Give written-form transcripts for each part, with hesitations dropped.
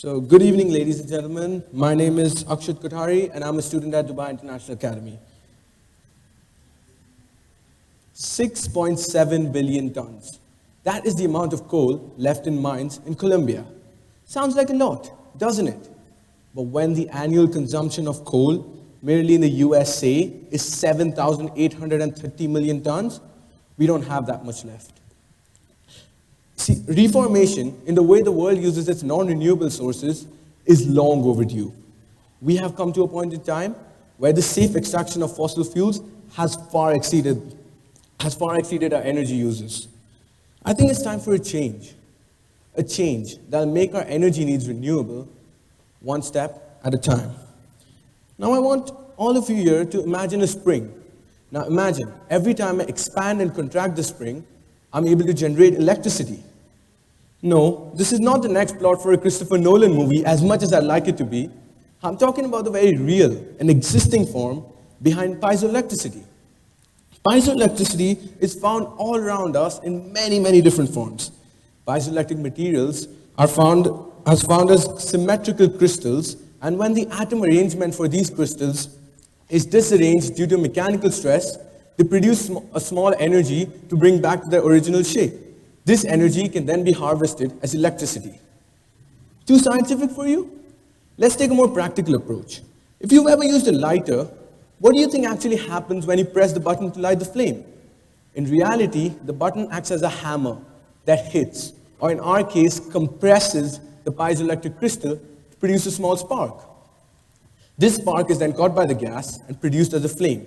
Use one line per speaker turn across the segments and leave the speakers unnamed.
So, good evening, ladies and gentlemen. My name is Akshat Kothari, and I'm a student at Dubai International Academy. 6.7 billion tons. That is the amount of coal left in mines in Colombia. Sounds like a lot, doesn't it? But when the annual consumption of coal merely in the USA is 7,830 million tons, we don't have that much left. See, reformation in the way the world uses its non-renewable sources is long overdue. We have come to a point in time where the safe extraction of fossil fuels has far exceeded our energy uses. I think it's time for a change that'll make our energy needs renewable, one step at a time. Now I want all of you here to imagine a spring. Now imagine, every time I expand and contract the spring, I'm able to generate electricity. No, this is not the next plot for a Christopher Nolan movie, as much as I'd like it to be. I'm talking about the very real and existing form behind piezoelectricity. Piezoelectricity is found all around us in many, many different forms. Piezoelectric materials are found as symmetrical crystals, and when the atom arrangement for these crystals is disarranged due to mechanical stress, they produce a small energy to bring back to their original shape. This energy can then be harvested as electricity. Too scientific for you? Let's take a more practical approach. If you've ever used a lighter, what do you think actually happens when you press the button to light the flame? In reality, the button acts as a hammer that hits, or in our case, compresses the piezoelectric crystal to produce a small spark. This spark is then caught by the gas and produced as a flame.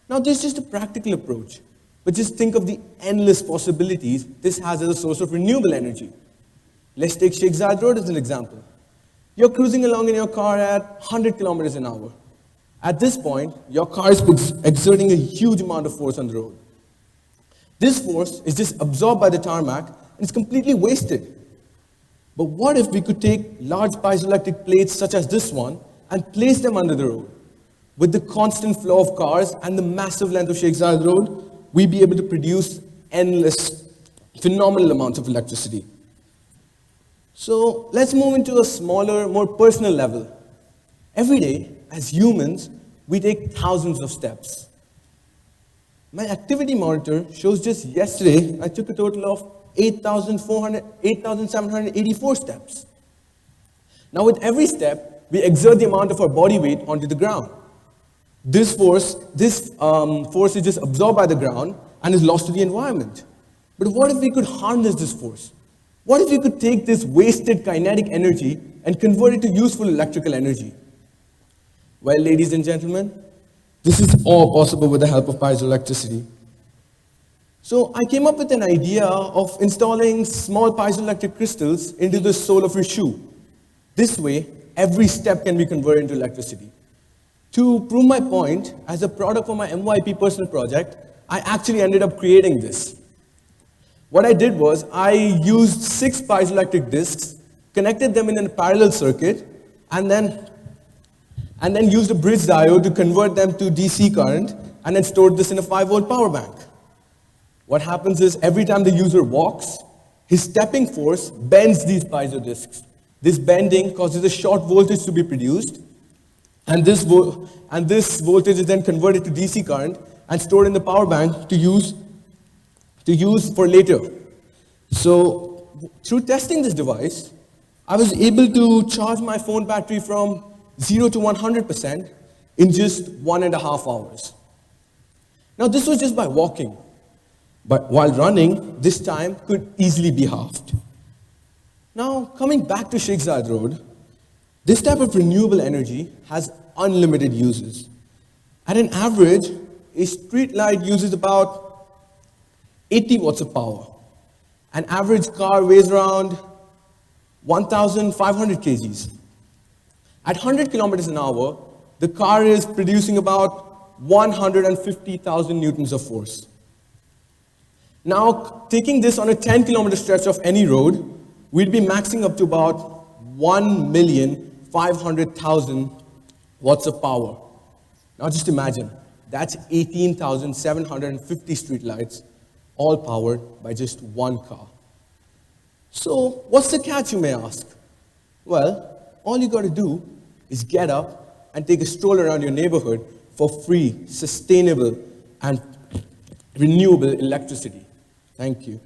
Now, this is just a practical approach, but just think of the endless possibilities this has as a source of renewable energy. Let's take Sheikh Zayed Road as an example. You're cruising along in your car at 100 kilometers an hour. At this point, your car is exerting a huge amount of force on the road. This force is just absorbed by the tarmac and it's completely wasted. But what if we could take large piezoelectric plates such as this one and place them under the road? With the constant flow of cars and the massive length of Sheikh Zayed Road, we'd be able to produce endless, phenomenal amounts of electricity. So let's move into a smaller, more personal level. Every day, as humans, we take thousands of steps. My activity monitor shows just yesterday, I took a total of 8,784 steps. Now with every step, we exert the amount of our body weight onto the ground. This force is just absorbed by the ground and is lost to the environment. But what if we could harness this force? What if we could take this wasted kinetic energy and convert it to useful electrical energy? Well, ladies and gentlemen, this is all possible with the help of piezoelectricity. So I came up with an idea of installing small piezoelectric crystals into the sole of your shoe. This way, every step can be converted into electricity. To prove my point, as a product for my MYP personal project, I actually ended up creating this. What I did was, I used 6 piezoelectric discs, connected them in a parallel circuit, and then used a bridge diode to convert them to DC current, and then stored this in a 5-volt power bank. What happens is, every time the user walks, his stepping force bends these piezo discs. This bending causes a short voltage to be produced, and this voltage is then converted to DC current and stored in the power bank to use for later. So through testing this device, I was able to charge my phone battery from 0 to 100% in just 1.5 hours. Now this was just by walking, but while running, this time could easily be halved. Now coming back to Sheikh Zayed Road, this type of renewable energy has unlimited uses. At an average, a street light uses about 80 watts of power. An average car weighs around 1,500 kgs. At 100 kilometers an hour, the car is producing about 150,000 newtons of force. Now, taking this on a 10-kilometer stretch of any road, we'd be maxing up to about 1,500,000 watts of power. Now just imagine, that's 18,750 streetlights, all powered by just one car. So what's the catch, you may ask? Well, all you got to do is get up and take a stroll around your neighborhood for free, sustainable, and renewable electricity. Thank you.